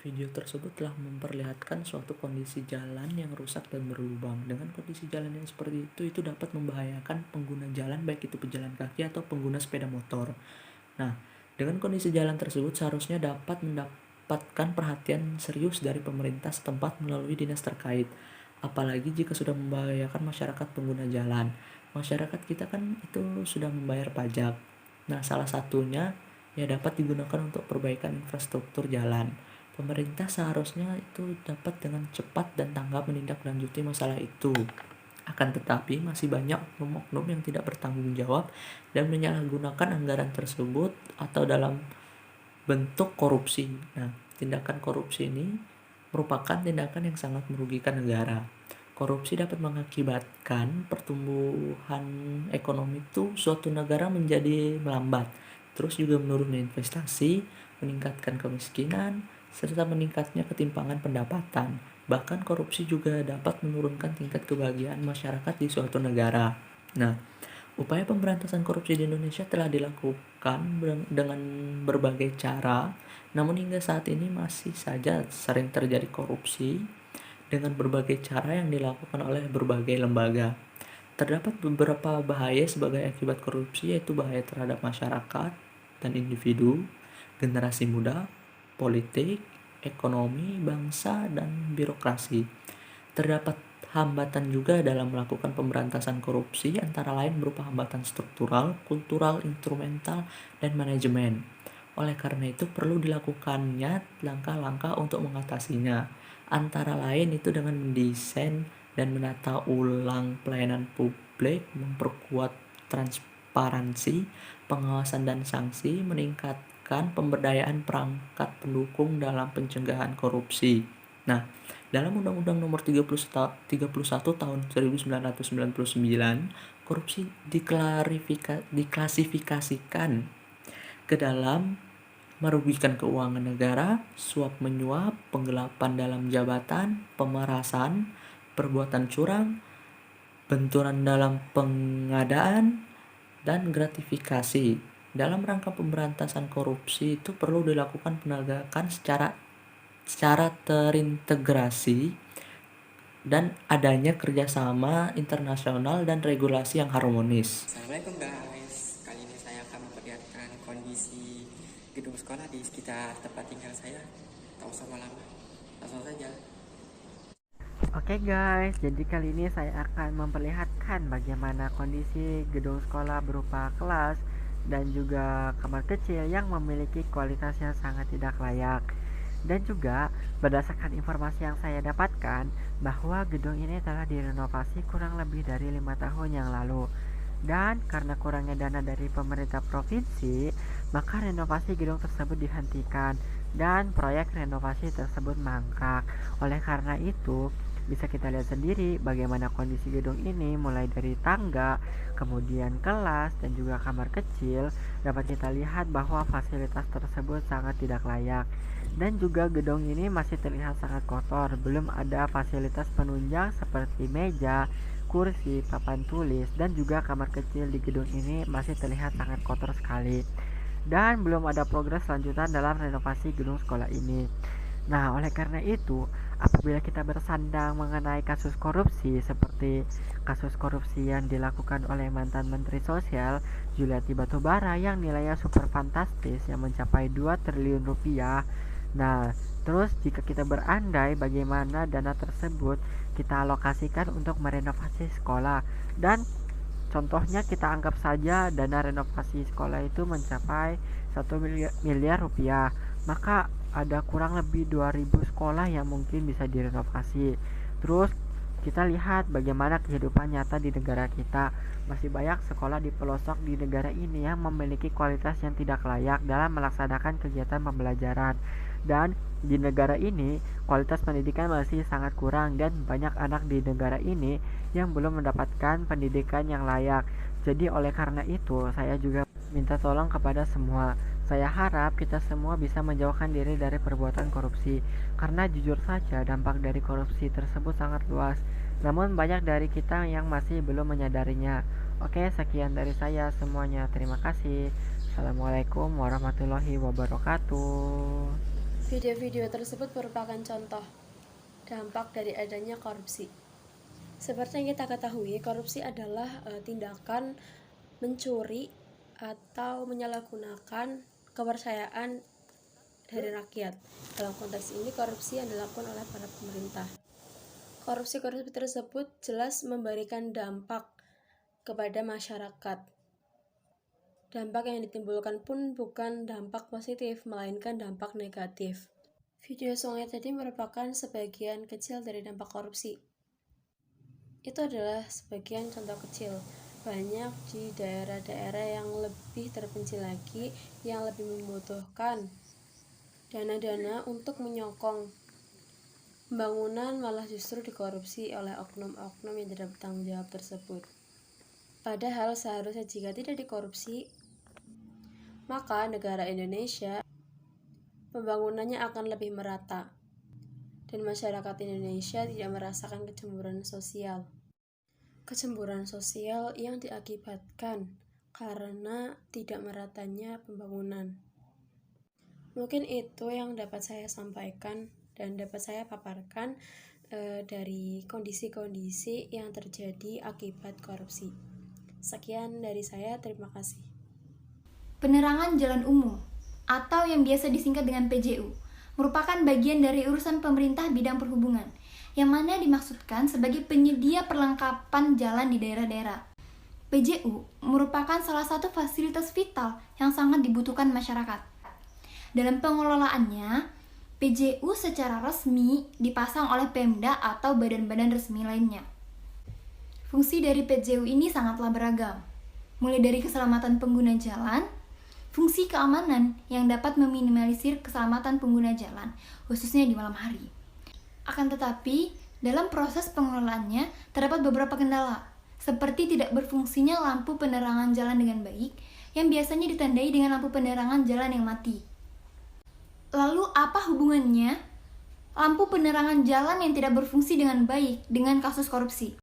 Video tersebut telah memperlihatkan suatu kondisi jalan yang rusak dan berlubang. Dengan kondisi jalan yang seperti itu dapat membahayakan pengguna jalan baik itu pejalan kaki atau pengguna sepeda motor. Nah, dengan kondisi jalan tersebut seharusnya dapat mendapatkan perhatian serius dari pemerintah setempat melalui dinas terkait. Apalagi jika sudah membahayakan masyarakat pengguna jalan. Masyarakat kita kan itu sudah membayar pajak. Nah, salah satunya ya dapat digunakan untuk perbaikan infrastruktur jalan. Pemerintah seharusnya itu dapat dengan cepat dan tanggap menindaklanjuti masalah itu. Akan tetapi masih banyak oknum-oknum yang tidak bertanggung jawab dan menyalahgunakan anggaran tersebut atau dalam bentuk korupsi. Nah, tindakan korupsi ini merupakan tindakan yang sangat merugikan negara. Korupsi dapat mengakibatkan pertumbuhan ekonomi itu suatu negara menjadi melambat. Terus juga menurunnya investasi, meningkatkan kemiskinan, serta meningkatnya ketimpangan pendapatan. Bahkan korupsi juga dapat menurunkan tingkat kebahagiaan masyarakat di suatu negara. Nah, upaya pemberantasan korupsi di Indonesia telah dilakukan dengan berbagai cara, namun hingga saat ini masih saja sering terjadi korupsi dengan berbagai cara yang dilakukan oleh berbagai lembaga. Terdapat beberapa bahaya sebagai akibat korupsi, yaitu bahaya terhadap masyarakat dan individu, generasi muda, politik, ekonomi, bangsa, dan birokrasi. Terdapat hambatan juga dalam melakukan pemberantasan korupsi, antara lain berupa hambatan struktural, kultural, instrumental, dan manajemen. Oleh karena itu perlu dilakukannya langkah-langkah untuk mengatasinya. Antara lain itu dengan mendesain dan menata ulang pelayanan publik, memperkuat transparansi, pengawasan dan sanksi, meningkatkan pemberdayaan perangkat pendukung dalam pencegahan korupsi. Nah, dalam Undang-Undang Nomor 31 Tahun 1999, korupsi diklasifikasikan ke dalam merugikan keuangan negara, suap menyuap, penggelapan dalam jabatan, pemerasan, perbuatan curang, benturan dalam pengadaan, dan gratifikasi. Dalam rangka pemberantasan korupsi itu perlu dilakukan penegakan secara terintegrasi dan adanya kerjasama internasional dan regulasi yang harmonis. Assalamualaikum guys, kali ini saya akan memperlihatkan kondisi gedung sekolah di sekitar tempat tinggal saya. Tak usah lama, langsung saja. Oke guys, jadi kali ini saya akan memperlihatkan bagaimana kondisi gedung sekolah berupa kelas dan juga kamar kecil yang memiliki kualitas yang sangat tidak layak. Dan juga berdasarkan informasi yang saya dapatkan bahwa gedung ini telah direnovasi kurang lebih dari 5 tahun yang lalu. Dan karena kurangnya dana dari pemerintah provinsi, maka renovasi gedung tersebut dihentikan dan proyek renovasi tersebut mangkrak. Oleh karena itu, bisa kita lihat sendiri bagaimana kondisi gedung ini mulai dari tangga, kemudian kelas dan juga kamar kecil. Dapat kita lihat bahwa fasilitas tersebut sangat tidak layak. Dan juga gedung ini masih terlihat sangat kotor, belum ada fasilitas penunjang seperti meja, kursi, papan tulis, dan juga kamar kecil di gedung ini masih terlihat sangat kotor sekali. Dan belum ada progres lanjutan dalam renovasi gedung sekolah ini. Nah, oleh karena itu, apabila kita bersandang mengenai kasus korupsi seperti kasus korupsi yang dilakukan oleh mantan Menteri Sosial Juliari Batubara yang nilainya super fantastis yang mencapai 2 triliun rupiah. Nah, terus jika kita berandai bagaimana dana tersebut kita alokasikan untuk merenovasi sekolah, dan contohnya kita anggap saja dana renovasi sekolah itu mencapai 1 miliar rupiah, maka ada kurang lebih 2000 sekolah yang mungkin bisa direnovasi. Terus kita lihat bagaimana kehidupan nyata di negara kita. Masih banyak sekolah di pelosok di negara ini yang memiliki kualitas yang tidak layak dalam melaksanakan kegiatan pembelajaran. Dan di negara ini kualitas pendidikan masih sangat kurang dan banyak anak di negara ini yang belum mendapatkan pendidikan yang layak. Jadi oleh karena itu saya juga minta tolong kepada semua. Saya harap kita semua bisa menjauhkan diri dari perbuatan korupsi, karena jujur saja dampak dari korupsi tersebut sangat luas. Namun banyak dari kita yang masih belum menyadarinya. Oke, sekian dari saya semuanya. Terima kasih. Assalamualaikum warahmatullahi wabarakatuh. Video-video tersebut merupakan contoh dampak dari adanya korupsi. Seperti yang kita ketahui, korupsi adalah tindakan mencuri atau menyalahgunakan kepercayaan dari rakyat. Dalam konteks ini, korupsi yang dilakukan oleh para pemerintah. Korupsi-korupsi tersebut jelas memberikan dampak kepada masyarakat. Dampak yang ditimbulkan pun bukan dampak positif, melainkan dampak negatif. Video sungai tadi merupakan sebagian kecil dari dampak korupsi. Itu adalah sebagian contoh kecil. Banyak di daerah-daerah yang lebih terpencil lagi, yang lebih membutuhkan dana-dana untuk menyokong pembangunan, malah justru dikorupsi oleh oknum-oknum yang tidak bertanggung jawab tersebut. Padahal seharusnya jika tidak dikorupsi, maka negara Indonesia pembangunannya akan lebih merata dan masyarakat Indonesia tidak merasakan kecemburuan sosial. Kecemburuan sosial yang diakibatkan karena tidak meratanya pembangunan. Mungkin itu yang dapat saya sampaikan dan dapat saya paparkan dari kondisi-kondisi yang terjadi akibat korupsi. Sekian dari saya, terima kasih. Penerangan jalan umum atau yang biasa disingkat dengan PJU merupakan bagian dari urusan pemerintah bidang perhubungan yang mana dimaksudkan sebagai penyedia perlengkapan jalan di daerah-daerah. PJU merupakan salah satu fasilitas vital yang sangat dibutuhkan masyarakat. Dalam pengelolaannya, PJU secara resmi dipasang oleh Pemda atau badan-badan resmi lainnya. Fungsi dari PJU ini sangatlah beragam, mulai dari keselamatan pengguna jalan, fungsi keamanan yang dapat meminimalisir keselamatan pengguna jalan, khususnya di malam hari. Akan tetapi, dalam proses pengelolaannya terdapat beberapa kendala, seperti tidak berfungsinya lampu penerangan jalan dengan baik, yang biasanya ditandai dengan lampu penerangan jalan yang mati. Lalu apa hubungannya lampu penerangan jalan yang tidak berfungsi dengan baik dengan kasus korupsi?